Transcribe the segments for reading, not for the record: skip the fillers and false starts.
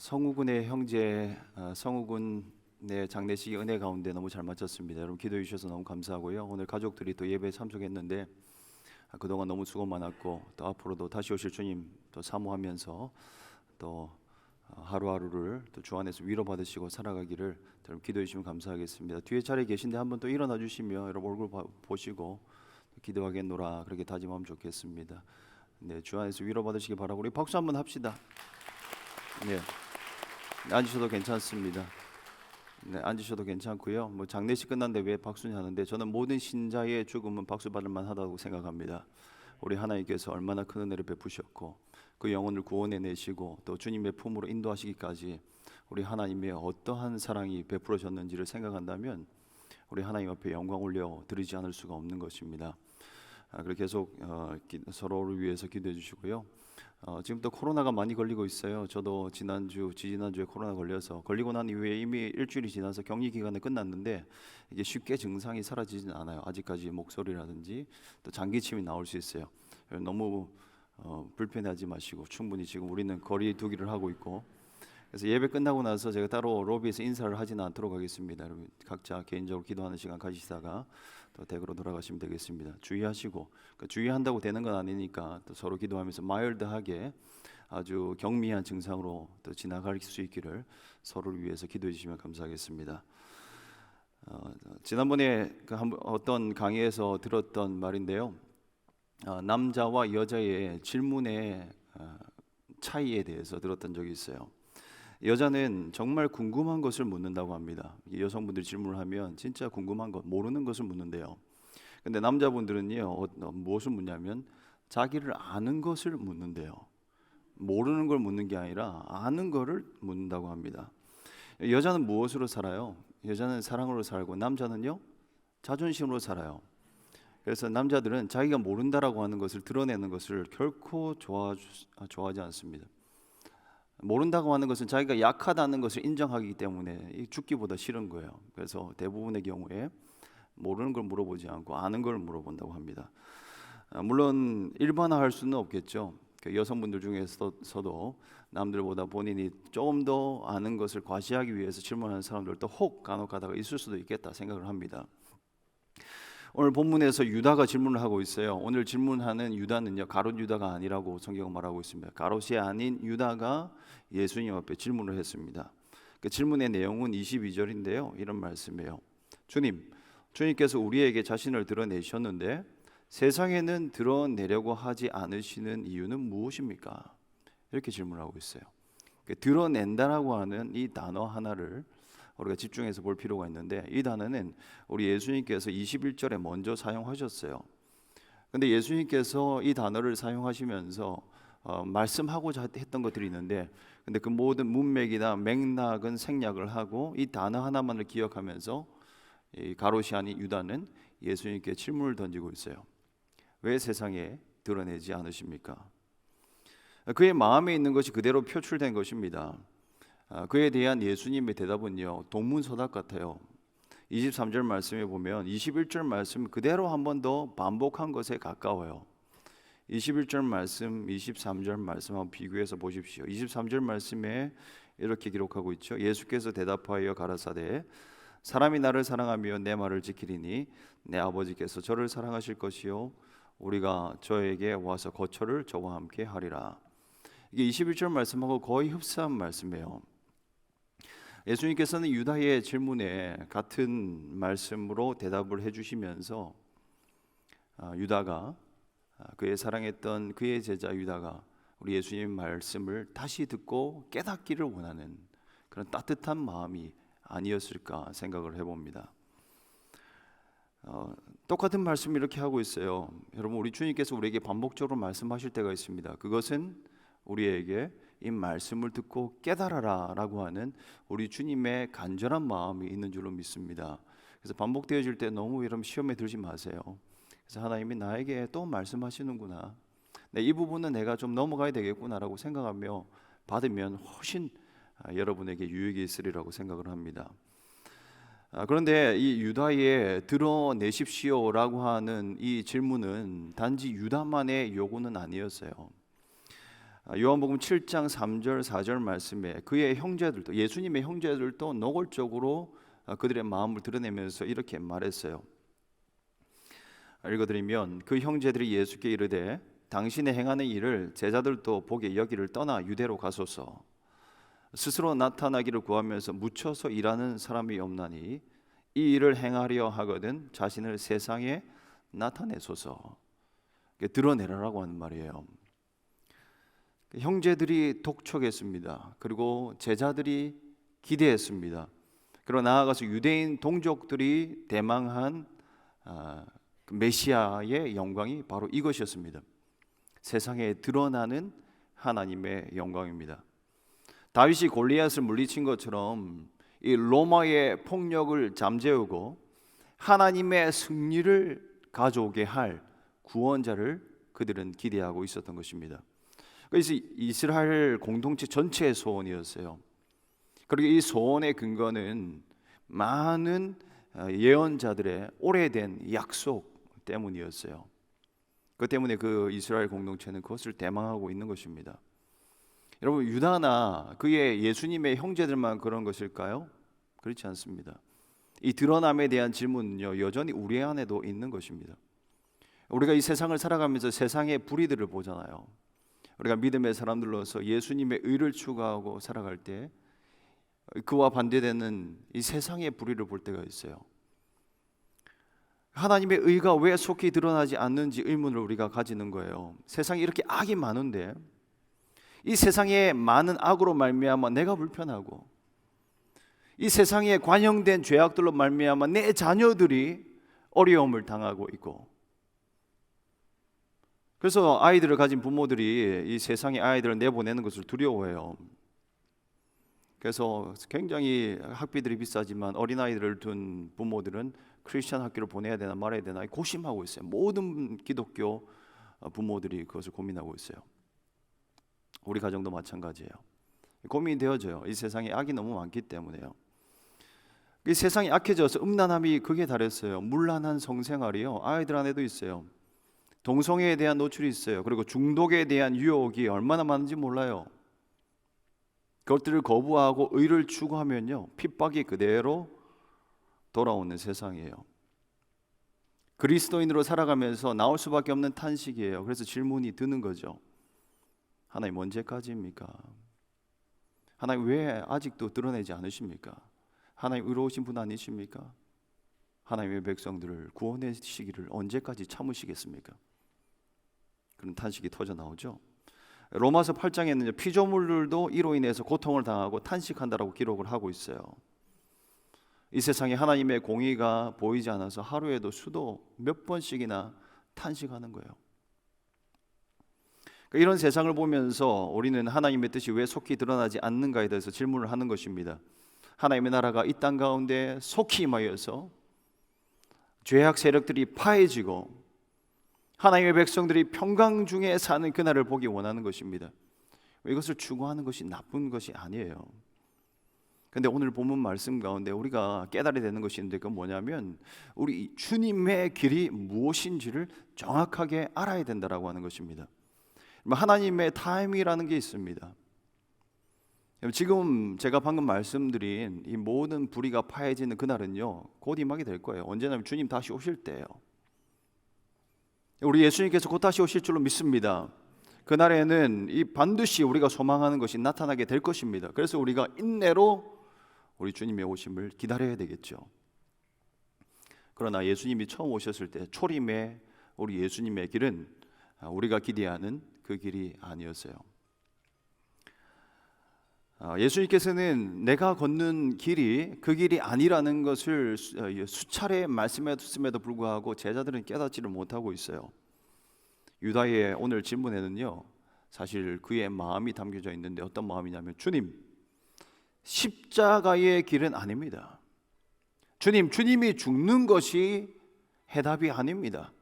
성우군의 형제 성우군의 장례식이 은혜 가운데 너무 잘 마쳤습니다. 여러분 기도해 주셔서 너무 감사하고요. 오늘 가족들이 또 예배에 참석했는데 그동안 너무 수고 많았고 또 앞으로도 다시 오실 주님 또 사모하면서 또 하루하루를 또 주 안에서 위로받으시고 살아가기를 여러분 기도해 주시면 감사하겠습니다. 뒤에 자리에 계신데 한번 또 일어나 주시며 여러분 얼굴 보시고 기도하겠노라 그렇게 다짐하면 좋겠습니다. 네, 주 안에서 위로받으시기 바라고 우리 박수 한번 합시다. 네, 앉으셔도 괜찮습니다. 네, 앉으셔도 괜찮고요. 뭐 장례식 끝났는데 왜 박수냐 하는데 저는 모든 신자의 죽음은 박수 받을 만하다고 생각합니다. 우리 하나님께서 얼마나 큰 은혜를 베푸셨고 그 영혼을 구원해 내시고 또 주님의 품으로 인도하시기까지 우리 하나님의 어떠한 사랑이 베풀어졌는지를 생각한다면 우리 하나님 앞에 영광 올려 드리지 않을 수가 없는 것입니다. 그리고 계속 서로를 위해서 기도해 주시고요. 지금 또 코로나가 많이 걸리고 있어요. 저도 지난주에 코로나 걸리고 난 이후에 이미 일주일이 지나서 격리 기간이 끝났는데 이게 쉽게 증상이 사라지진 않아요. 아직까지 목소리라든지 또 장기침이 나올 수 있어요. 너무 불편해하지 마시고 충분히 지금 우리는 거리 두기를 하고 있고 그래서 예배 끝나고 나서 제가 따로 로비에서 인사를 하지는 않도록 하겠습니다. 여러분 각자 개인적으로 기도하는 시간 가지시다가 또 댁으로 돌아가시면 되겠습니다. 주의하시고 주의한다고 되는 건 아니니까 또 서로 기도하면서 마일드하게 아주 경미한 증상으로 또 지나갈 수 있기를 서로를 위해서 기도해 주시면 감사하겠습니다. 지난번에 어떤 강의에서 들었던 말인데요. 남자와 여자의 질문의 차이에 대해서 들었던 적이 있어요. 여자는 정말 궁금한 것을 묻는다고 합니다. 여성분들이 질문을 하면 진짜 궁금한 것, 모르는 것을 묻는데요. 근데 남자분들은요, 무엇을 묻냐면 자기를 아는 것을 묻는데요. 모르는 걸 묻는 게 아니라 아는 거를 묻는다고 합니다. 여자는 무엇으로 살아요? 여자는 사랑으로 살고 남자는요, 자존심으로 살아요. 그래서 남자들은 자기가 모른다라고 하는 것을 드러내는 것을 결코 좋아하지 않습니다. 모른다고 하는 것은 자기가 약하다는 것을 인정하기 때문에 죽기보다 싫은 거예요. 그래서 대부분의 경우에 모르는 걸 물어보지 않고 아는 걸 물어본다고 합니다. 물론 일반화할 수는 없겠죠. 여성분들 중에서도 남들보다 본인이 조금 더 아는 것을 과시하기 위해서 질문하는 사람들도 혹 간혹 가다가 있을 수도 있겠다 생각을 합니다. 오늘 본문에서 유다가 질문을 하고 있어요. 오늘 질문하는 유다는요, 가롯 유다가 아니라고 성경은 말하고 있습니다. 가롯이 아닌 유다가 예수님 앞에 질문을 했습니다. 그 질문의 내용은 22절인데요. 이런 말씀이에요. 주님께서 우리에게 자신을 드러내셨는데 세상에는 드러내려고 하지 않으시는 이유는 무엇입니까? 이렇게 질문하고 있어요. 드러낸다라고 하는 이 단어 하나를 우리가 집중해서 볼 필요가 있는데 이 단어는 우리 예수님께서 21절에 먼저 사용하셨어요. 근데 예수님께서 이 단어를 사용하시면서 말씀하고자 했던 것들이 있는데 근데 그 모든 문맥이나 맥락은 생략을 하고 이 단어 하나만을 기억하면서 이 가롯이 아닌 유다는 예수님께 질문을 던지고 있어요. 왜 세상에 드러내지 않으십니까? 그의 마음에 있는 것이 그대로 표출된 것입니다. 그에 대한 예수님의 대답은요, 동문서답 같아요. 23절 말씀에 보면 21절 말씀 그대로 한 번 더 반복한 것에 가까워요. 21절 말씀, 23절 말씀 한번 비교해서 보십시오. 23절 말씀에 이렇게 기록하고 있죠. 예수께서 대답하여 가라사대 사람이 나를 사랑하며 내 말을 지키리니 내 아버지께서 저를 사랑하실 것이요 우리가 저에게 와서 거처를 저와 함께 하리라. 이게 21절 말씀하고 거의 흡사한 말씀이에요. 예수님께서는 유다의 질문에 같은 말씀으로 대답을 해주시면서 유다가 그의 사랑했던 그의 제자 유다가 우리 예수님 말씀을 다시 듣고 깨닫기를 원하는 그런 따뜻한 마음이 아니었을까 생각을 해봅니다. 똑같은 말씀을 이렇게 하고 있어요. 여러분 우리 주님께서 우리에게 반복적으로 말씀하실 때가 있습니다. 그것은 우리에게 이 말씀을 듣고 깨달아라 라고 하는 우리 주님의 간절한 마음이 있는 줄로 믿습니다. 그래서 반복되어질 때 너무 여러분 시험에 들지 마세요. 그래서 하나님이 나에게 또 말씀하시는구나, 이 부분은 내가 좀 넘어가야 되겠구나 라고 생각하며 받으면 훨씬 여러분에게 유익이 있으리라고 생각을 합니다. 그런데 이 유다의 드러내십시오 라고 하는 이 질문은 단지 유다만의 요구는 아니었어요. 요한복음 7장 3절 4절 말씀에 그의 형제들도, 예수님의 형제들도 노골적으로 그들의 마음을 드러내면서 이렇게 말했어요. 읽어드리면, 그 형제들이 예수께 이르되 당신의 행하는 일을 제자들도 보게 여기를 떠나 유대로 가소서. 스스로 나타나기를 구하면서 묻혀서 일하는 사람이 없나니 이 일을 행하려 하거든 자신을 세상에 나타내소서. 드러내라라고 하는 말이에요. 형제들이 독촉했습니다. 그리고 제자들이 기대했습니다. 그리고 나아가서 유대인 동족들이 대망한 메시아의 영광이 바로 이것이었습니다. 세상에 드러나는 하나님의 영광입니다. 다윗이 골리앗을 물리친 것처럼 이 로마의 폭력을 잠재우고 하나님의 승리를 가져오게 할 구원자를 그들은 기대하고 있었던 것입니다. 그래서 이스라엘 공동체 전체의 소원이었어요. 그리고 이 소원의 근거는 많은 예언자들의 오래된 약속 때문이었어요. 그 때문에 그 이스라엘 공동체는 그것을 대망하고 있는 것입니다. 여러분, 유다나 그의 예수님의 형제들만 그런 것일까요? 그렇지 않습니다. 이 드러남에 대한 질문은요, 여전히 우리 안에도 있는 것입니다. 우리가 이 세상을 살아가면서 세상의 불의들을 보잖아요. 우리가 믿음의 사람들로서 예수님의 의를 추구하고 살아갈 때 그와 반대되는 이 세상의 불의를 볼 때가 있어요. 하나님의 의가 왜 속히 드러나지 않는지 의문을 우리가 가지는 거예요. 세상에 이렇게 악이 많은데 이 세상에 많은 악으로 말미암아 내가 불편하고 이 세상에 관영된 죄악들로 말미암아 내 자녀들이 어려움을 당하고 있고, 그래서 아이들을 가진 부모들이 이 세상에 아이들을 내보내는 것을 두려워해요. 그래서 굉장히 학비들이 비싸지만 어린아이들을 둔 부모들은 크리스천 학교를 보내야 되나 말아야 되나 고심하고 있어요. 모든 기독교 부모들이 그것을 고민하고 있어요. 우리 가정도 마찬가지예요. 고민이 되어져요. 이 세상에 악이 너무 많기 때문에요. 이 세상이 악해져서 음란함이 극에 달했어요. 문란한 성생활이요, 아이들 안에도 있어요. 동성애에 대한 노출이 있어요. 그리고 중독에 대한 유혹이 얼마나 많은지 몰라요. 그것들을 거부하고 의를 추구하면요, 핍박이 그대로 돌아오는 세상이에요. 그리스도인으로 살아가면서 나올 수밖에 없는 탄식이에요. 그래서 질문이 드는 거죠. 하나님, 언제까지입니까? 하나님, 왜 아직도 드러내지 않으십니까? 하나님, 의로우신 분 아니십니까? 하나님의 백성들을 구원의 시기를 언제까지 참으시겠습니까? 그런 탄식이 터져 나오죠. 로마서 8장에는 피조물들도 이로 인해서 고통을 당하고 탄식한다라고 기록을 하고 있어요. 이 세상에 하나님의 공의가 보이지 않아서 하루에도 수도 몇 번씩이나 탄식하는 거예요. 이런 세상을 보면서 우리는 하나님의 뜻이 왜 속히 드러나지 않는가에 대해서 질문을 하는 것입니다. 하나님의 나라가 이 땅 가운데 속히 임하여서 죄악 세력들이 파해지고 하나님의 백성들이 평강 중에 사는 그날을 보기 원하는 것입니다. 이것을 추구하는 것이 나쁜 것이 아니에요. 그런데 오늘 본문 말씀 가운데 우리가 깨달아야 되는 것이 있는데, 그건 뭐냐면 우리 주님의 길이 무엇인지를 정확하게 알아야 된다라고 하는 것입니다. 하나님의 타임이라는 게 있습니다. 지금 제가 방금 말씀드린 이 모든 불의가 파해지는 그날은요, 곧 임하게 될 거예요. 언제냐면 주님 다시 오실 때예요. 우리 예수님께서 곧 다시 오실 줄로 믿습니다. 그날에는 이 반드시 우리가 소망하는 것이 나타나게 될 것입니다. 그래서 우리가 인내로 우리 주님의 오심을 기다려야 되겠죠. 그러나 예수님이 처음 오셨을 때 초림의 우리 예수님의 길은 우리가 기대하는 그 길이 아니었어요. 예수님께서는 내가 걷는 길이 그 길이 아니라는 것을 수차례 말씀했음에도 불구하고 제자들은 깨닫지를 못하고 있어요. 유다의 오늘 질문에는요, 사실 그의 마음이 담겨져 있는데 어떤 마음이냐면, 주님, 십자가의 길은 아닙니다. 주님이 죽는 것이 해답이 아닙니다.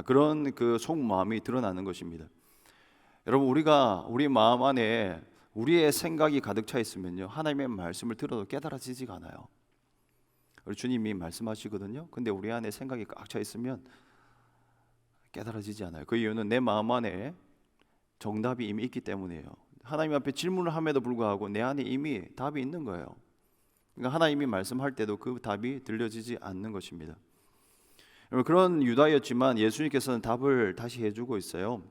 그런 그 속마음이 드러나는 것입니다. 여러분, 우리가 우리 마음 안에 우리의 생각이 가득 차 있으면요, 하나님의 말씀을 들어도 깨달아지지가 않아요. 우리 주님이 말씀하시거든요. 근데 우리 안에 생각이 꽉 차 있으면 깨달아지지 않아요. 그 이유는 내 마음 안에 정답이 이미 있기 때문이에요. 하나님 앞에 질문을 함에도 불구하고 내 안에 이미 답이 있는 거예요. 그러니까 하나님이 말씀할 때도 그 답이 들려지지 않는 것입니다. 그런 유다였지만 예수님께서는 답을 다시 해주고 있어요.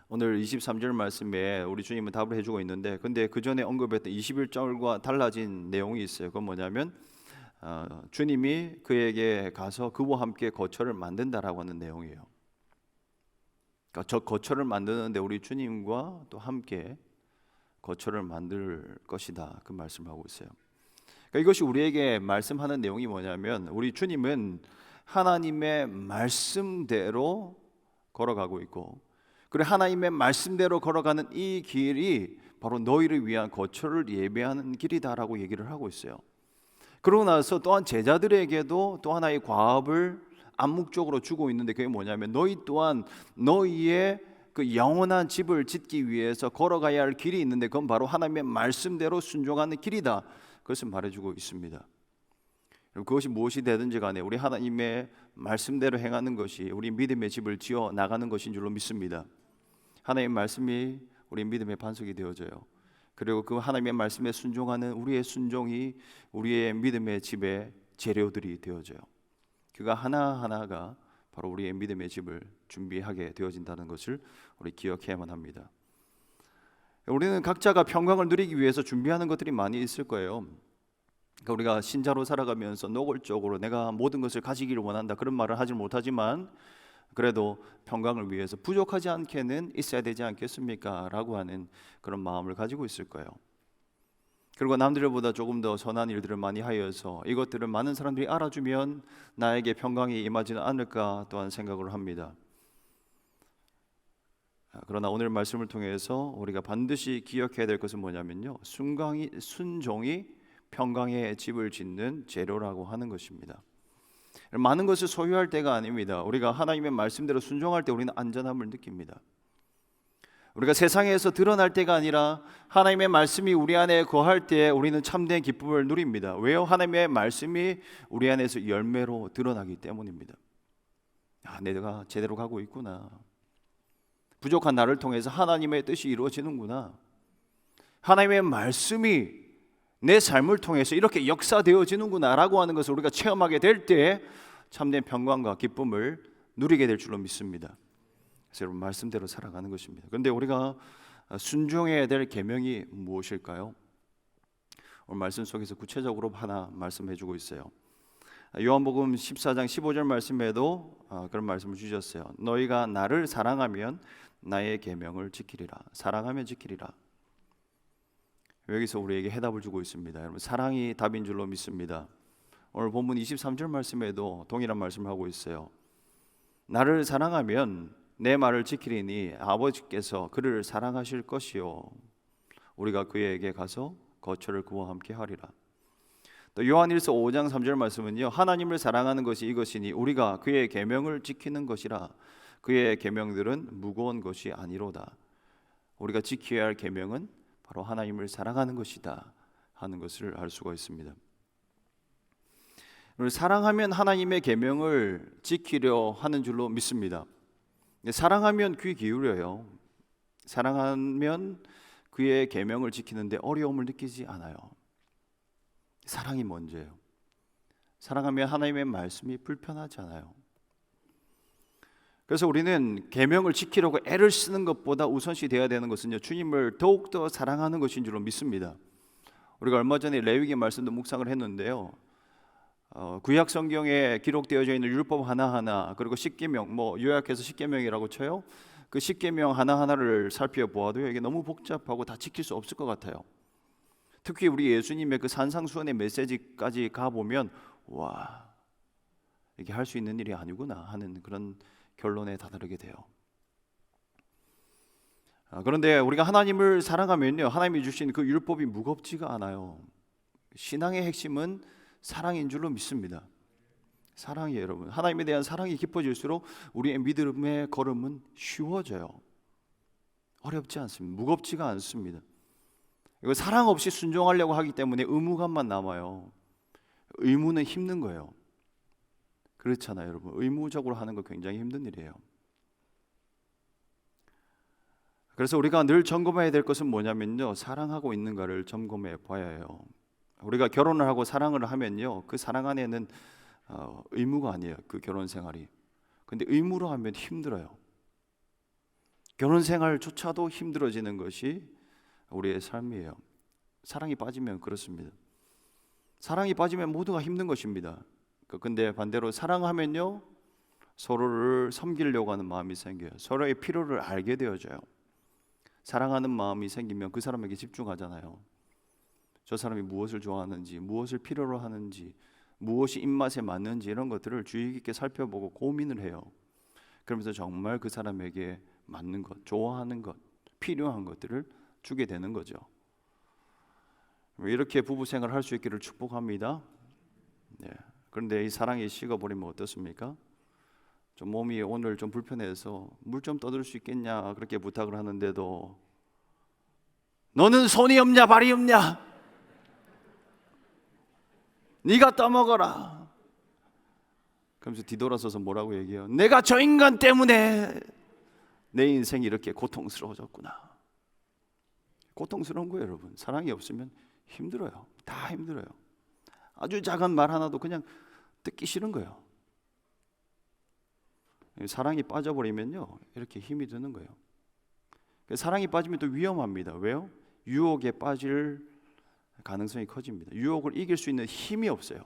오늘 23절 말씀에 우리 주님은 답을 해주고 있는데, 근데 그 전에 언급했던 21절과 달라진 내용이 있어요. 그건 뭐냐면 주님이 그에게 가서 그와 함께 거처를 만든다라고 하는 내용이에요. 그러니까 저 거처를 만드는데 우리 주님과 또 함께 거처를 만들 것이다, 그 말씀을 하고 있어요. 그러니까 이것이 우리에게 말씀하는 내용이 뭐냐면, 우리 주님은 하나님의 말씀대로 걸어가고 있고, 그리고 하나님의 말씀대로 걸어가는 이 길이 바로 너희를 위한 거처를 예배하는 길이다라고 얘기를 하고 있어요. 그러고 나서 또한 제자들에게도 또 하나의 과업을 암묵적으로 주고 있는데, 그게 뭐냐면 너희 또한 너희의 그 영원한 집을 짓기 위해서 걸어가야 할 길이 있는데, 그건 바로 하나님의 말씀대로 순종하는 길이다, 그것을 말해주고 있습니다. 그것이 무엇이 되든지 간에 우리 하나님의 말씀대로 행하는 것이 우리 믿음의 집을 지어 나가는 것인 줄로 믿습니다. 하나님의 말씀이 우리 믿음의 반석이 되어져요. 그리고 그 하나님의 말씀에 순종하는 우리의 순종이 우리의 믿음의 집의 재료들이 되어져요. 그가 하나하나가 바로 우리의 믿음의 집을 준비하게 되어진다는 것을 우리 기억해야만 합니다. 우리는 각자가 평강을 누리기 위해서 준비하는 것들이 많이 있을 거예요. 그러니까 우리가 신자로 살아가면서 노골적으로 내가 모든 것을 가지기를 원한다, 그런 말을 하지 못하지만 그래도 평강을 위해서 부족하지 않게는 있어야 되지 않겠습니까? 라고 하는 그런 마음을 가지고 있을 거예요. 그리고 남들보다 조금 더 선한 일들을 많이 하여서 이것들을 많은 사람들이 알아주면 나에게 평강이 임하지는 않을까 또한 생각을 합니다. 그러나 오늘 말씀을 통해서 우리가 반드시 기억해야 될 것은 뭐냐면요, 순종이 평강의 집을 짓는 재료라고 하는 것입니다. 많은 것을 소유할 때가 아닙니다. 우리가 하나님의 말씀대로 순종할 때 우리는 안전함을 느낍니다. 우리가 세상에서 드러날 때가 아니라 하나님의 말씀이 우리 안에 거할 때 우리는 참된 기쁨을 누립니다. 왜요? 하나님의 말씀이 우리 안에서 열매로 드러나기 때문입니다. 내가 제대로 가고 있구나. 부족한 나를 통해서 하나님의 뜻이 이루어지는구나. 하나님의 말씀이 내 삶을 통해서 이렇게 역사되어지는구나 라고 하는 것을 우리가 체험하게 될 때 참된 평강과 기쁨을 누리게 될 줄로 믿습니다. 그래서 여러분, 말씀대로 살아가는 것입니다. 그런데 우리가 순종해야 될 계명이 무엇일까요? 오늘 말씀 속에서 구체적으로 하나 말씀해 주고 있어요. 요한복음 14장 15절 말씀에도 그런 말씀을 주셨어요. 너희가 나를 사랑하면 나의 계명을 지키리라. 사랑하면 지키리라. 여기서 우리에게 해답을 주고 있습니다. 여러분, 사랑이 답인 줄로 믿습니다. 오늘 본문 23절 말씀에도 동일한 말씀을 하고 있어요. 나를 사랑하면 내 말을 지키리니 아버지께서 그를 사랑하실 것이요 우리가 그에게 가서 거처를 그와 함께 하리라. 또 요한일서 5장 3절 말씀은요, 하나님을 사랑하는 것이 이것이니 우리가 그의 계명을 지키는 것이라. 그의 계명들은 무거운 것이 아니로다. 우리가 지켜야 할 계명은 바로 하나님을 사랑하는 것이다 하는 것을 알 수가 있습니다. 사랑하면 하나님의 계명을 지키려 하는 줄로 믿습니다. 사랑하면 귀 기울여요. 사랑하면 그의 계명을 지키는데 어려움을 느끼지 않아요. 사랑이 먼저예요. 사랑하면 하나님의 말씀이 불편하지 않아요. 그래서 우리는 계명을 지키려고 애를 쓰는 것보다 우선시 되어야 되는 것은요, 주님을 더욱더 사랑하는 것인 줄로 믿습니다. 우리가 얼마 전에 레위기 말씀도 묵상을 했는데요, 구약 성경에 기록되어져 있는 율법 하나하나, 그리고 십계명, 요약해서 십계명이라고 쳐요. 그 십계명 하나하나를 살펴보아도 이게 너무 복잡하고 다 지킬 수 없을 것 같아요. 특히 우리 예수님의 그 산상수훈의 메시지까지 가보면 와, 이게 할 수 있는 일이 아니구나 하는 그런 결론에 다다르게 돼요. 그런데 우리가 하나님을 사랑하면요, 하나님이 주신 그 율법이 무겁지가 않아요. 신앙의 핵심은 사랑인 줄로 믿습니다. 사랑이에요, 여러분. 하나님에 대한 사랑이 깊어질수록 우리의 믿음의 걸음은 쉬워져요. 어렵지 않습니다. 무겁지가 않습니다. 이거 사랑 없이 순종하려고 하기 때문에 의무감만 남아요. 의무는 힘든 거예요. 그렇잖아요, 여러분. 의무적으로 하는 거 굉장히 힘든 일이에요. 그래서 우리가 늘 점검해야 될 것은 뭐냐면요, 사랑하고 있는가를 점검해 봐야 해요. 우리가 결혼을 하고 사랑을 하면요, 그 사랑 안에는 의무가 아니에요, 그 결혼 생활이. 근데 의무로 하면 힘들어요. 결혼 생활조차도 힘들어지는 것이 우리의 삶이에요. 사랑이 빠지면 그렇습니다. 사랑이 빠지면 모두가 힘든 것입니다. 근데 반대로 사랑하면요, 서로를 섬기려고 하는 마음이 생겨요. 서로의 필요를 알게 되어져요. 사랑하는 마음이 생기면 그 사람에게 집중하잖아요. 저 사람이 무엇을 좋아하는지, 무엇을 필요로 하는지, 무엇이 입맛에 맞는지 이런 것들을 주의 깊게 살펴보고 고민을 해요. 그러면서 정말 그 사람에게 맞는 것, 좋아하는 것, 필요한 것들을 주게 되는 거죠. 이렇게 부부 생활을 할 수 있기를 축복합니다. 네. 그런데 이 사랑이 식어버리면 어떻습니까? 좀 몸이 오늘 좀 불편해서 물 좀 떠들 수 있겠냐 그렇게 부탁을 하는데도 너는 손이 없냐 발이 없냐, 네가 떠먹어라. 그러면서 뒤돌아서서 뭐라고 얘기해요? 내가 저 인간 때문에 내 인생이 이렇게 고통스러워졌구나. 고통스러운 거예요, 여러분. 사랑이 없으면 힘들어요. 다 힘들어요. 아주 작은 말 하나도 그냥 듣기 싫은 거예요. 사랑이 빠져버리면요, 이렇게 힘이 드는 거예요. 사랑이 빠지면 또 위험합니다. 왜요? 유혹에 빠질 가능성이 커집니다. 유혹을 이길 수 있는 힘이 없어요.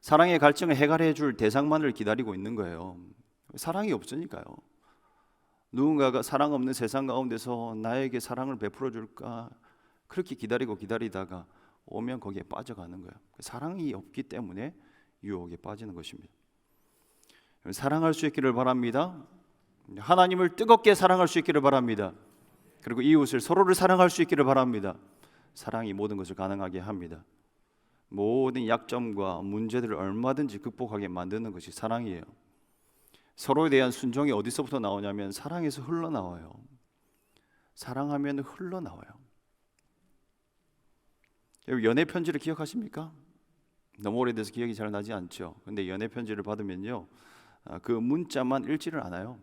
사랑의 갈증을 해결해 줄 대상만을 기다리고 있는 거예요. 사랑이 없으니까요. 누군가가 사랑 없는 세상 가운데서 나에게 사랑을 베풀어 줄까 그렇게 기다리다가 오면 거기에 빠져가는 거예요. 사랑이 없기 때문에 유혹에 빠지는 것입니다. 사랑할 수 있기를 바랍니다. 하나님을 뜨겁게 사랑할 수 있기를 바랍니다. 그리고 이웃을, 서로를 사랑할 수 있기를 바랍니다. 사랑이 모든 것을 가능하게 합니다. 모든 약점과 문제들을 얼마든지 극복하게 만드는 것이 사랑이에요. 서로에 대한 순종이 어디서부터 나오냐면 사랑에서 흘러나와요. 사랑하면 흘러나와요. 연애 편지를 기억하십니까? 너무 오래돼서 기억이 잘 나지 않죠. 근데 연애 편지를 받으면요, 그 문자만 읽지를 않아요.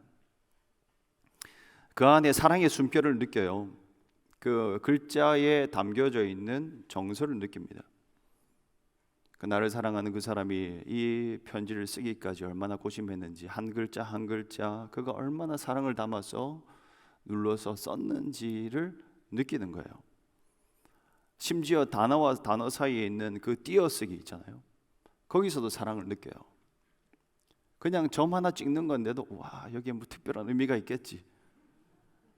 그 안에 사랑의 숨결을 느껴요. 그 글자에 담겨져 있는 정서를 느낍니다. 그 나를 사랑하는 그 사람이 이 편지를 쓰기까지 얼마나 고심했는지, 한 글자 한 글자 그가 얼마나 사랑을 담아서 눌러서 썼는지를 느끼는 거예요. 심지어 단어와 단어 사이에 있는 그 띄어쓰기 있잖아요. 거기서도 사랑을 느껴요. 그냥 점 하나 찍는 건데도 와, 여기에 뭐 특별한 의미가 있겠지,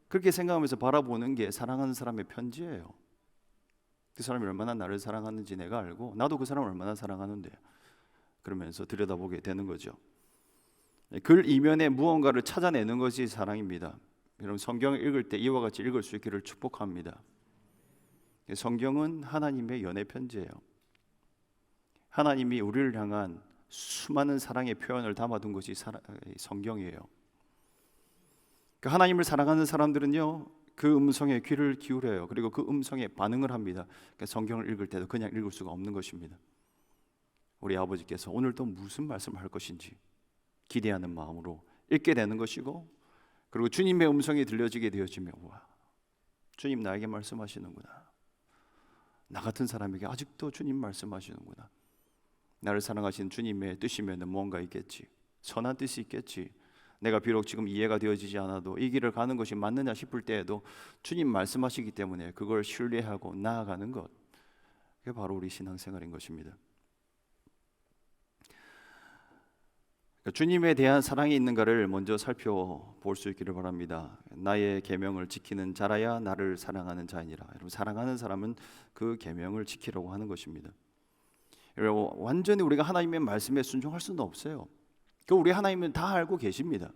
그렇게 생각하면서 바라보는 게 사랑하는 사람의 편지예요. 그 사람이 얼마나 나를 사랑하는지 내가 알고 나도 그 사람을 얼마나 사랑하는데, 그러면서 들여다보게 되는 거죠. 글 이면에 무언가를 찾아내는 것이 사랑입니다. 여러분, 성경을 읽을 때 이와 같이 읽을 수 있기를 축복합니다. 성경은 하나님의 연애 편지예요. 하나님이 우리를 향한 수많은 사랑의 표현을 담아둔 것이 성경이에요. 하나님을 사랑하는 사람들은요, 그 음성에 귀를 기울여요. 그리고 그 음성에 반응을 합니다. 성경을 읽을 때도 그냥 읽을 수가 없는 것입니다. 우리 아버지께서 오늘 또 무슨 말씀을 할 것인지 기대하는 마음으로 읽게 되는 것이고, 그리고 주님의 음성이 들려지게 되어지면 와, 주님 나에게 말씀하시는구나, 나 같은 사람에게 아직도 주님 말씀하시는구나, 나를 사랑하시는 주님의 뜻이면 뭔가 있겠지, 선한 뜻이 있겠지, 내가 비록 지금 이해가 되어지지 않아도 이 길을 가는 것이 맞느냐 싶을 때에도 주님 말씀하시기 때문에 그걸 신뢰하고 나아가는 것, 그게 바로 우리 신앙생활인 것입니다. 주님에 대한 사랑이 있는가를 먼저 살펴볼 수 있기를 바랍니다. 나의 계명을 지키는 자라야 나를 사랑하는 자이니라. 여러분, 사랑하는 사람은 그 계명을 지키려고 하는 것입니다. 여러분, 완전히 우리가 하나님의 말씀에 순종할 수는 없어요. 그 우리 하나님은 다 알고 계십니다.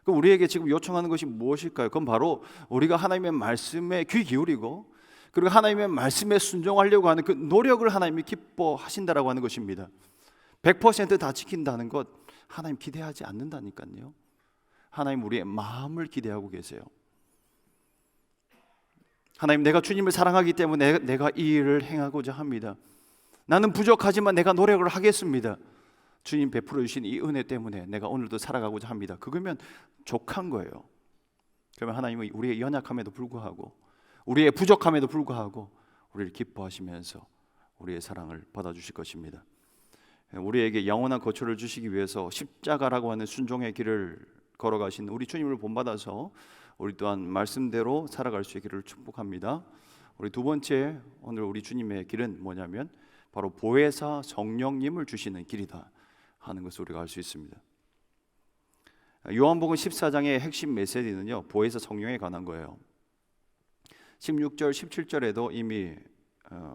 그 우리에게 지금 요청하는 것이 무엇일까요? 그건 바로 우리가 하나님의 말씀에 귀 기울이고, 그리고 하나님의 말씀에 순종하려고 하는 그 노력을 하나님이 기뻐하신다라고 하는 것입니다. 100% 지킨다는 것 하나님 기대하지 않는다니까요. 하나님 우리의 마음을 기대하고 계세요. 하나님, 내가 주님을 사랑하기 때문에 내가 이 일을 행하고자 합니다. 나는 부족하지만 내가 노력을 하겠습니다. 주님 베풀어 주신 이 은혜 때문에 내가 오늘도 살아가고자 합니다. 그거면 족한 거예요. 그러면 하나님은 우리의 연약함에도 불구하고, 우리의 부족함에도 불구하고 우리를 기뻐하시면서 우리의 사랑을 받아주실 것입니다. 우리에게 영원한 거처를 주시기 위해서 십자가라고 하는 순종의 길을 걸어가신 우리 주님을 본받아서 우리 또한 말씀대로 살아갈 수 있기를 축복합니다. 우리 두 번째, 오늘 우리 주님의 길은 뭐냐면 바로 보혜사 성령님을 주시는 길이다 하는 것을 우리가 알 수 있습니다. 요한복음 14장의 핵심 메시지는요, 보혜사 성령에 관한 거예요. 16절, 17절에도 이미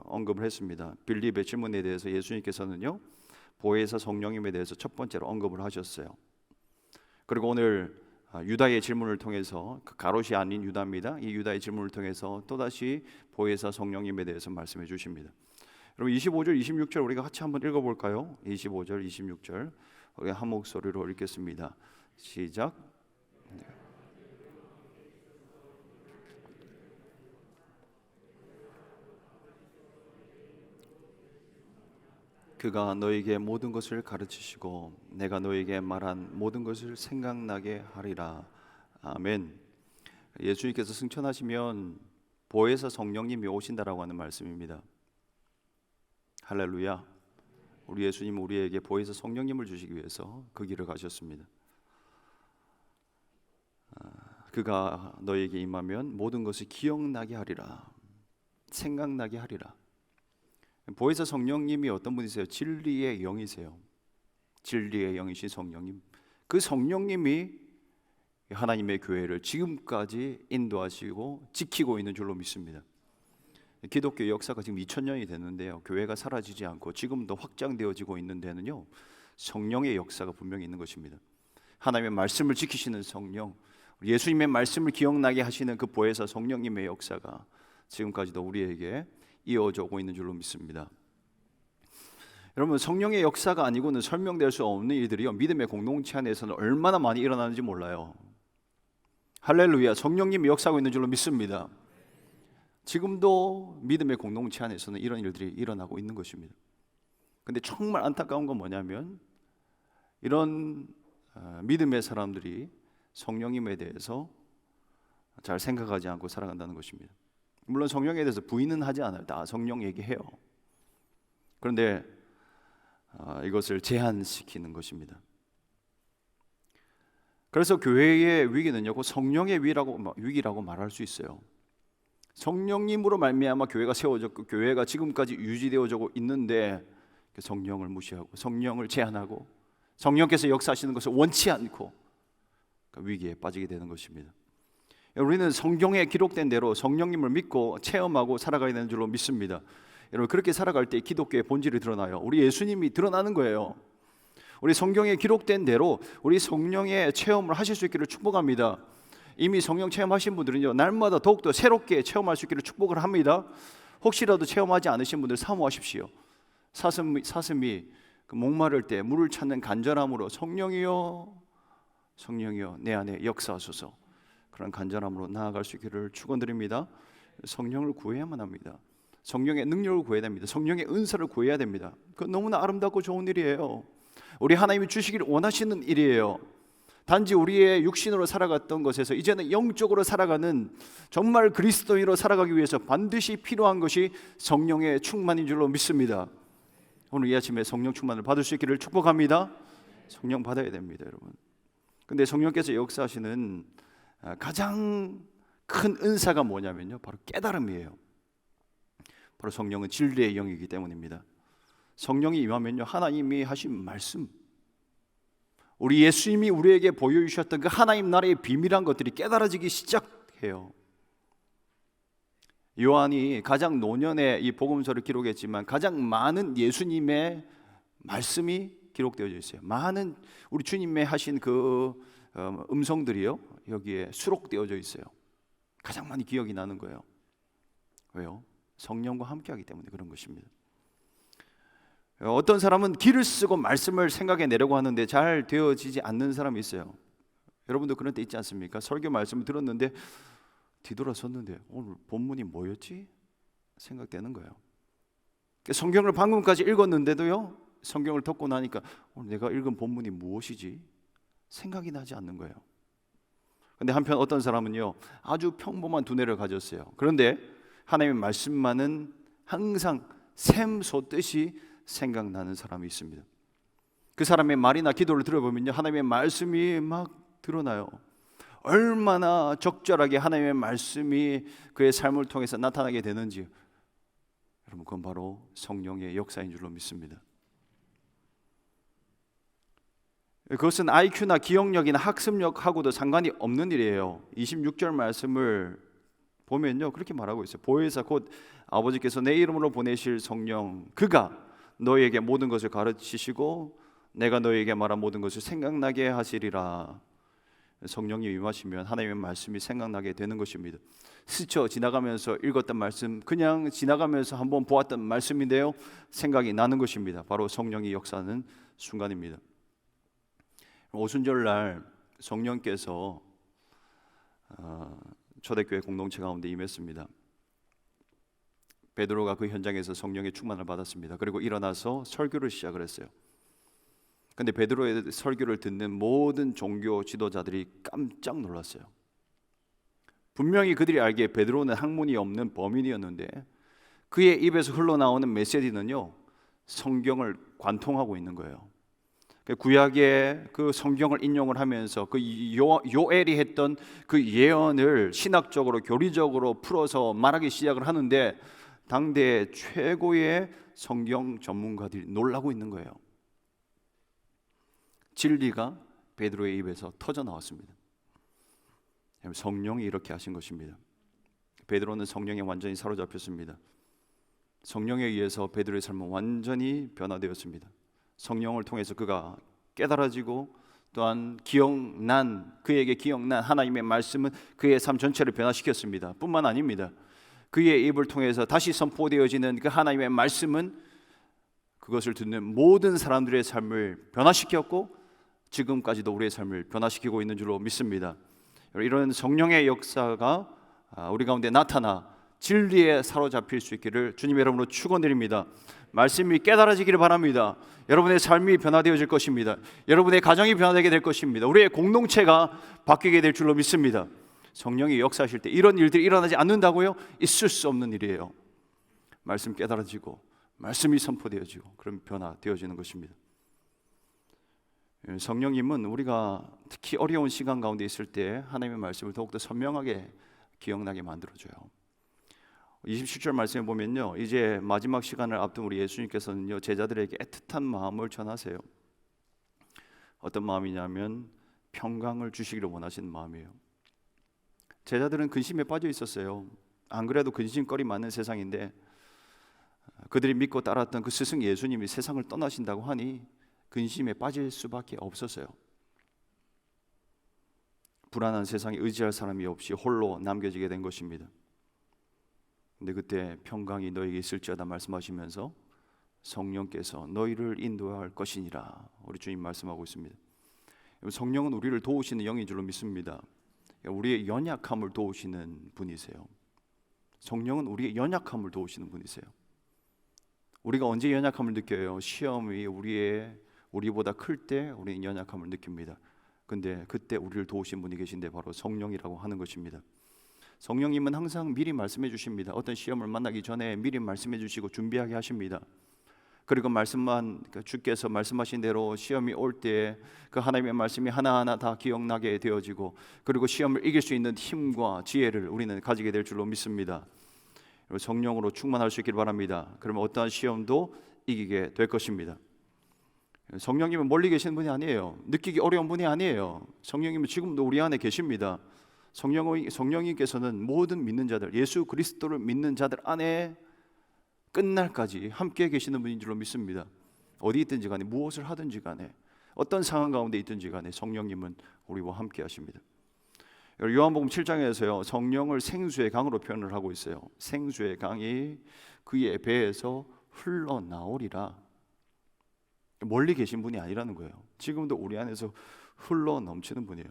언급을 했습니다. 빌립의 질문에 대해서 예수님께서는요, 보혜사 성령님에 대해서 첫 번째로 언급을 하셨어요. 그리고 오늘 유다의 질문을 통해서, 그 가롯이 아닌 유다입니다. 이 유다의 질문을 통해서 또다시 보혜사 성령님에 대해서 말씀해 주십니다. 여러분 25절, 26절 우리가 같이 한번 읽어볼까요? 25절, 26절 우리 한 목소리로 읽겠습니다. 시작. 그가 너에게 모든 것을 가르치시고 내가 너에게 말한 모든 것을 생각나게 하리라. 아멘. 예수님께서 승천하시면 보혜사 성령님이 오신다라고 하는 말씀입니다. 할렐루야. 우리 예수님은 우리에게 보혜사 성령님을 주시기 위해서 그 길을 가셨습니다. 그가 너에게 임하면 모든 것을 기억나게 하리라, 생각나게 하리라. 보혜사 성령님이 어떤 분이세요? 진리의 영이세요. 진리의 영이신 성령님. 그 성령님이 하나님의 교회를 지금까지 인도하시고 지키고 있는 줄로 믿습니다. 기독교 역사가 지금 2000년이 됐는데요, 교회가 사라지지 않고 지금도 확장되어지고 있는 데는요, 성령의 역사가 분명히 있는 것입니다. 하나님의 말씀을 지키시는 성령, 예수님의 말씀을 기억나게 하시는 그 보혜사 성령님의 역사가 지금까지도 우리에게 이어져 오고 있는 줄로 믿습니다. 여러분, 성령의 역사가 아니고는 설명될 수 없는 일들이요, 믿음의 공동체 안에서는 얼마나 많이 일어나는지 몰라요. 할렐루야. 성령님이 역사하고 있는 줄로 믿습니다. 지금도 믿음의 공동체 안에서는 이런 일들이 일어나고 있는 것입니다. 근데 정말 안타까운 건 뭐냐면 이런 믿음의 사람들이 성령님에 대해서 잘 생각하지 않고 살아간다는 것입니다. 물론 성령에 대해서 부인은 하지 않아요. 다 성령 얘기해요. 그런데 이것을 제한시키는 것입니다. 그래서 교회의 위기는요, 성령의 위기라고 말할 수 있어요. 성령님으로 말미암아 교회가 세워졌고 교회가 지금까지 유지되어지고 있는데 성령을 무시하고 성령을 제한하고 성령께서 역사하시는 것을 원치 않고 위기에 빠지게 되는 것입니다. 우리는 성경에 기록된 대로 성령님을 믿고 체험하고 살아가야 되는 줄로 믿습니다. 여러분, 그렇게 살아갈 때 기독교의 본질이 드러나요. 우리 예수님이 드러나는 거예요. 우리 성경에 기록된 대로 우리 성령의 체험을 하실 수 있기를 축복합니다. 이미 성령 체험하신 분들은요, 날마다 더욱더 새롭게 체험할 수 있기를 축복을 합니다. 혹시라도 체험하지 않으신 분들 사모하십시오. 사슴이 그 목마를 때 물을 찾는 간절함으로 성령이여, 성령이여 내 안에 역사하소서, 그런 간절함으로 나아갈 수 있기를 축원드립니다. 성령을 구해야만 합니다. 성령의 능력을 구해야 됩니다. 성령의 은사를 구해야 됩니다. 그건 너무나 아름답고 좋은 일이에요. 우리 하나님이 주시기를 원하시는 일이에요. 단지 우리의 육신으로 살아갔던 것에서 이제는 영적으로 살아가는, 정말 그리스도인으로 살아가기 위해서 반드시 필요한 것이 성령의 충만인 줄로 믿습니다. 오늘 이 아침에 성령 충만을 받을 수 있기를 축복합니다. 성령 받아야 됩니다, 여러분. 근데 성령께서 역사하시는 가장 큰 은사가 뭐냐면요, 바로 깨달음이에요. 바로 성령은 진리의 영이기 때문입니다. 성령이 임하면요, 하나님이 하신 말씀, 우리 예수님이 우리에게 보여주셨던 그 하나님 나라의 비밀한 것들이 깨달아지기 시작해요. 요한이 가장 노년에 이 복음서를 기록했지만 가장 많은 예수님의 말씀이 기록되어져 있어요. 많은 우리 주님의 하신 그 음성들이요, 여기에 수록되어져 있어요. 가장 많이 기억이 나는 거예요. 왜요? 성령과 함께하기 때문에 그런 것입니다. 어떤 사람은 길을 쓰고 말씀을 생각해 내려고 하는데 잘 되어지지 않는 사람이 있어요. 여러분도 그런 때 있지 않습니까? 설교 말씀을 들었는데 뒤돌아섰는데 오늘 본문이 뭐였지? 생각되는 거예요. 성경을 방금까지 읽었는데도요, 성경을 덮고 나니까 오늘 내가 읽은 본문이 무엇이지? 생각이 나지 않는 거예요. 근데 한편 어떤 사람은요, 아주 평범한 두뇌를 가졌어요. 그런데 하나님의 말씀만은 항상 샘솟듯이 생각나는 사람이 있습니다. 그 사람의 말이나 기도를 들어보면요, 하나님의 말씀이 막 드러나요. 얼마나 적절하게 하나님의 말씀이 그의 삶을 통해서 나타나게 되는지, 여러분, 그건 바로 성령의 역사인 줄로 믿습니다. 그것은 IQ나 기억력이나 학습력하고도 상관이 없는 일이에요. 26절 말씀을 보면요, 그렇게 말하고 있어요. 보혜사 곧 아버지께서 내 이름으로 보내실 성령, 그가 너희에게 모든 것을 가르치시고 내가 너희에게 말한 모든 것을 생각나게 하시리라. 성령이 임하시면 하나님의 말씀이 생각나게 되는 것입니다. 스쳐 지나가면서 읽었던 말씀, 그냥 지나가면서 한번 보았던 말씀인데요, 생각이 나는 것입니다. 바로 성령이 역사하는 순간입니다. 오순절날 성령께서 초대교회 공동체 가운데 임했습니다. 베드로가 그 현장에서 성령의 충만을 받았습니다. 그리고 일어나서 설교를 시작을 했어요. 근데 베드로의 설교를 듣는 모든 종교 지도자들이 깜짝 놀랐어요. 분명히 그들이 알기에 베드로는 학문이 없는 범인이었는데 그의 입에서 흘러나오는 메시지는요, 성경을 관통하고 있는 거예요. 구약의 그 성경을 인용을 하면서 그 요엘이 했던 그 예언을 신학적으로 교리적으로 풀어서 말하기 시작을 하는데 당대 최고의 성경 전문가들이 놀라고 있는 거예요. 진리가 베드로의 입에서 터져 나왔습니다. 성령이 이렇게 하신 것입니다. 베드로는 성령에 완전히 사로잡혔습니다. 성령에 의해서 베드로의 삶은 완전히 변화되었습니다. 성령을 통해서 그가 깨달아지고 또한 그에게 기억난 하나님의 말씀은 그의 삶 전체를 변화시켰습니다. 뿐만 아닙니다. 그의 입을 통해서 다시 선포되어지는 그 하나님의 말씀은 그것을 듣는 모든 사람들의 삶을 변화시켰고 지금까지도 우리의 삶을 변화시키고 있는 줄로 믿습니다. 이런 성령의 역사가 우리 가운데 나타나 진리에 사로잡힐 수 있기를 주님의 이름으로 축원드립니다. 말씀이 깨달아지기를 바랍니다. 여러분의 삶이 변화되어질 것입니다. 여러분의 가정이 변화되게 될 것입니다. 우리의 공동체가 바뀌게 될 줄로 믿습니다. 성령이 역사하실 때 이런 일들이 일어나지 않는다고요? 있을 수 없는 일이에요. 말씀 깨달아지고 말씀이 선포되어지고 그럼 변화되어지는 것입니다. 성령님은 우리가 특히 어려운 시간 가운데 있을 때 하나님의 말씀을 더욱더 선명하게 기억나게 만들어줘요. 27절 말씀에 보면요, 이제 마지막 시간을 앞둔 우리 예수님께서는요, 제자들에게 애틋한 마음을 전하세요. 어떤 마음이냐면 평강을 주시기를 원하시는 마음이에요. 제자들은 근심에 빠져 있었어요. 안 그래도 근심거리 많은 세상인데 그들이 믿고 따랐던 그 스승 예수님이 세상을 떠나신다고 하니 근심에 빠질 수밖에 없었어요. 불안한 세상에 의지할 사람이 없이 홀로 남겨지게 된 것입니다. 근데 그때 평강이 너에게 있을지어다 말씀하시면서 성령께서 너희를 인도할 것이니라 우리 주님 말씀하고 있습니다. 성령은 우리를 도우시는 영인 줄로 믿습니다. 우리의 연약함을 도우시는 분이세요. 성령은 우리의 연약함을 도우시는 분이세요. 우리가 언제 연약함을 느껴요? 시험이 우리보다 클 때 우리는 연약함을 느낍니다. 근데 그때 우리를 도우신 분이 계신데 바로 성령이라고 하는 것입니다. 성령님은 항상 미리 말씀해 주십니다. 어떤 시험을 만나기 전에 미리 말씀해 주시고 준비하게 하십니다. 그리고 주께서 말씀하신 대로 시험이 올 때 그 하나님의 말씀이 하나하나 다 기억나게 되어지고 그리고 시험을 이길 수 있는 힘과 지혜를 우리는 가지게 될 줄로 믿습니다. 성령으로 충만할 수 있길 바랍니다. 그러면 어떠한 시험도 이기게 될 것입니다. 성령님은 멀리 계시는 분이 아니에요. 느끼기 어려운 분이 아니에요. 성령님은 지금도 우리 안에 계십니다. 성령님께서는 모든 믿는 자들, 예수 그리스도를 믿는 자들 안에 끝날까지 함께 계시는 분인 줄로 믿습니다. 어디 있든지 간에 무엇을 하든지 간에 어떤 상황 가운데 있든지 간에 성령님은 우리와 함께 하십니다. 요한복음 7장에서요, 성령을 생수의 강으로 표현을 하고 있어요. 생수의 강이 그의 배에서 흘러나오리라. 멀리 계신 분이 아니라는 거예요. 지금도 우리 안에서 흘러 넘치는 분이에요.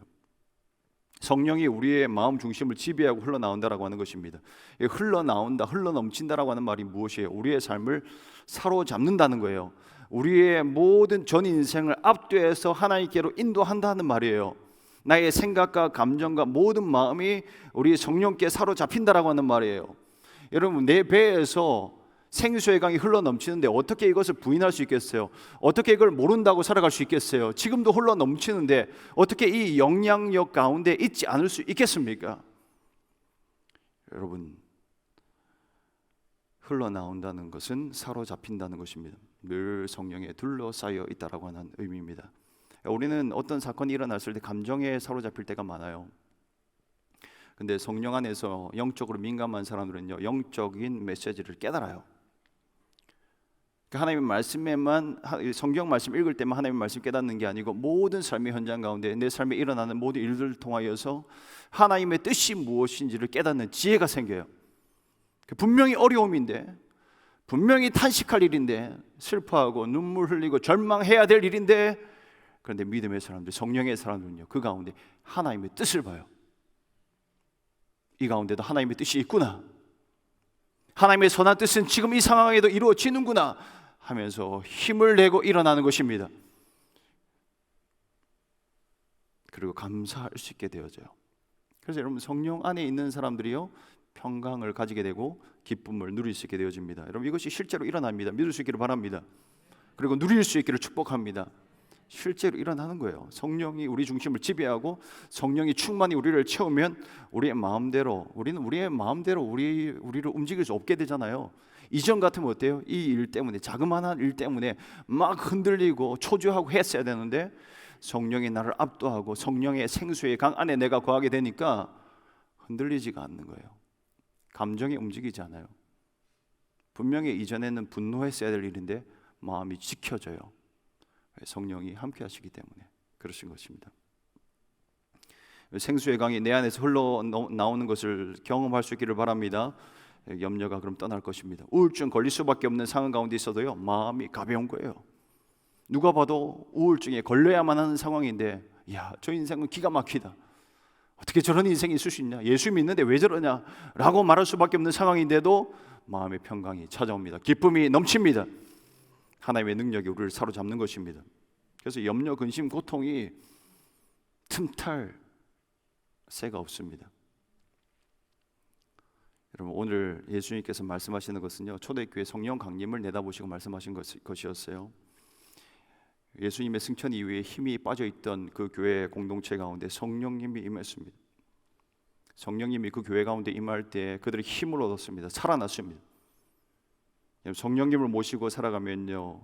성령이 우리의 마음 중심을 지배하고 흘러나온다라고 하는 것입니다. 흘러나온다, 흘러넘친다라고 하는 말이 무엇이에요? 우리의 삶을 사로잡는다는 거예요. 우리의 모든 전 인생을 압도해서 하나님께로 인도한다는 말이에요. 나의 생각과 감정과 모든 마음이 우리 성령께 사로잡힌다라고 하는 말이에요. 여러분, 내 배에서 생수의 강이 흘러넘치는데 어떻게 이것을 부인할 수 있겠어요? 어떻게 이걸 모른다고 살아갈 수 있겠어요? 지금도 흘러넘치는데 어떻게 이 영향력 가운데 있지 않을 수 있겠습니까? 여러분, 흘러나온다는 것은 사로잡힌다는 것입니다. 늘 성령에 둘러싸여 있다라고 하는 의미입니다. 우리는 어떤 사건이 일어났을 때 감정에 사로잡힐 때가 많아요. 근데 성령 안에서 영적으로 민감한 사람들은요, 영적인 메시지를 깨달아요. 하나님의 말씀에만, 성경 말씀 읽을 때만 하나님의 말씀 깨닫는 게 아니고 모든 삶의 현장 가운데 내 삶에 일어나는 모든 일들을 통하여서 하나님의 뜻이 무엇인지를 깨닫는 지혜가 생겨요. 분명히 어려움인데, 분명히 탄식할 일인데, 슬퍼하고 눈물 흘리고 절망해야 될 일인데, 그런데 믿음의 사람들, 성령의 사람들은요, 그 가운데 하나님의 뜻을 봐요. 이 가운데도 하나님의 뜻이 있구나, 하나님의 선한 뜻은 지금 이 상황에도 이루어지는구나 하면서 힘을 내고 일어나는 것입니다. 그리고 감사할 수 있게 되어져요. 그래서 여러분, 성령 안에 있는 사람들이요, 평강을 가지게 되고 기쁨을 누릴 수 있게 되어집니다. 여러분, 이것이 실제로 일어납니다. 믿을 수 있기를 바랍니다. 그리고 누릴 수 있기를 축복합니다. 실제로 일어나는 거예요. 성령이 우리 중심을 지배하고 성령이 충만히 우리를 채우면 우리의 마음대로, 우리는 우리의 마음대로 우리를 움직일 수 없게 되잖아요. 이전 같으면 어때요? 이 일 때문에, 자그마한 일 때문에 막 흔들리고 초조하고 했어야 되는데 성령이 나를 압도하고 성령의 생수의 강 안에 내가 거하게 되니까 흔들리지가 않는 거예요. 감정이 움직이지 않아요. 분명히 이전에는 분노했어야 될 일인데 마음이 지켜져요. 성령이 함께 하시기 때문에 그러신 것입니다. 생수의 강이 내 안에서 흘러나오는 것을 경험할 수 있기를 바랍니다. 염려가 그럼 떠날 것입니다. 우울증 걸릴 수밖에 없는 상황 가운데 있어도요, 마음이 가벼운 거예요. 누가 봐도 우울증에 걸려야만 하는 상황인데, 야, 저 인생은 기가 막히다, 어떻게 저런 인생이 있을 수 있냐, 예수 믿는데 왜 저러냐 라고 말할 수밖에 없는 상황인데도 마음의 평강이 찾아옵니다. 기쁨이 넘칩니다. 하나님의 능력이 우리를 사로잡는 것입니다. 그래서 염려, 근심, 고통이 틈탈 새가 없습니다. 여러분, 오늘 예수님께서 말씀하시는 것은요, 초대교회 성령 강림을 내다보시고 말씀하신 것이었어요. 예수님의 승천 이후에 힘이 빠져있던 그 교회 공동체 가운데 성령님이 임했습니다. 성령님이 그 교회 가운데 임할 때 그들이 힘을 얻었습니다. 살아났습니다. 성령님을 모시고 살아가면요,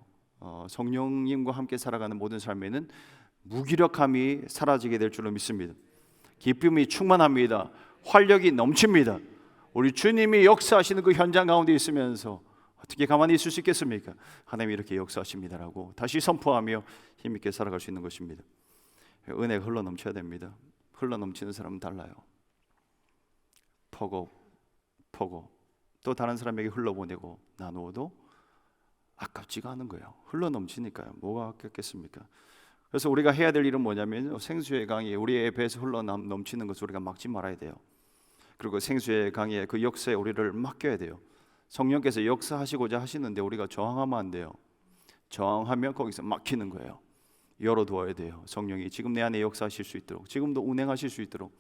성령님과 함께 살아가는 모든 삶에는 무기력함이 사라지게 될 줄로 믿습니다. 기쁨이 충만합니다. 활력이 넘칩니다. 우리 주님이 역사하시는 그 현장 가운데 있으면서 어떻게 가만히 있을 수 있겠습니까? 하나님이 이렇게 역사하십니다라고 다시 선포하며 힘있게 살아갈 수 있는 것입니다. 은혜가 흘러넘쳐야 됩니다. 흘러넘치는 사람은 달라요. 퍼고 또 다른 사람에게 흘러보내고 나누어도 아깝지가 않은 거예요. 흘러넘치니까요. 뭐가 아깝겠습니까? 그래서 우리가 해야 될 일은 뭐냐면, 생수의 강이 우리의 배에서 흘러넘치는 것을 우리가 막지 말아야 돼요. 그리고 생수의 강의 그 역사에 우리를 맡겨야 돼요. 성령께서 역사하시고자 하시는데 우리가 저항하면 안 돼요. 저항하면 거기서 막히는 거예요. 열어두어야 돼요. 성령이 지금 내 안에 역사하실 수 있도록, 지금도 운행하실 수 있도록.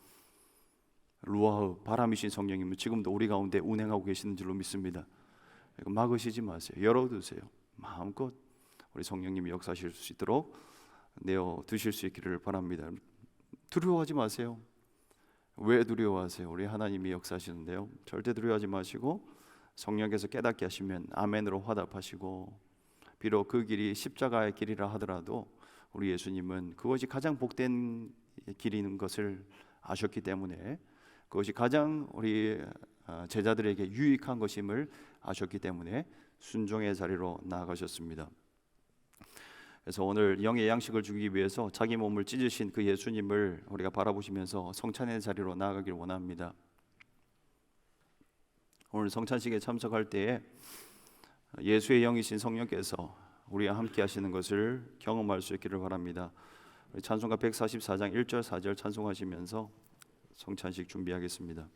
루아흐, 바람이신 성령님은 지금도 우리 가운데 운행하고 계시는 줄로 믿습니다. 막으시지 마세요. 열어두세요. 마음껏 우리 성령님이 역사하실 수 있도록 내어 두실 수 있기를 바랍니다. 두려워하지 마세요. 왜 두려워하세요? 우리 하나님이 역사하시는데요, 절대 두려워하지 마시고 성령께서 깨닫게 하시면 아멘으로 화답하시고, 비록 그 길이 십자가의 길이라 하더라도 우리 예수님은 그것이 가장 복된 길인 것을 아셨기 때문에, 그것이 가장 우리 제자들에게 유익한 것임을 아셨기 때문에 순종의 자리로 나아가셨습니다. 그래서 오늘 영의 양식을 주기 위해서 자기 몸을 찢으신 그 예수님을 우리가 바라보시면서 성찬의 자리로 나아가길 원합니다. 오늘 성찬식에 참석할 때에 예수의 영이신 성령께서 우리와 함께 하시는 것을 경험할 수 있기를 바랍니다. 우리 찬송가 144장 1절 4절 찬송하시면서 성찬식 준비하겠습니다.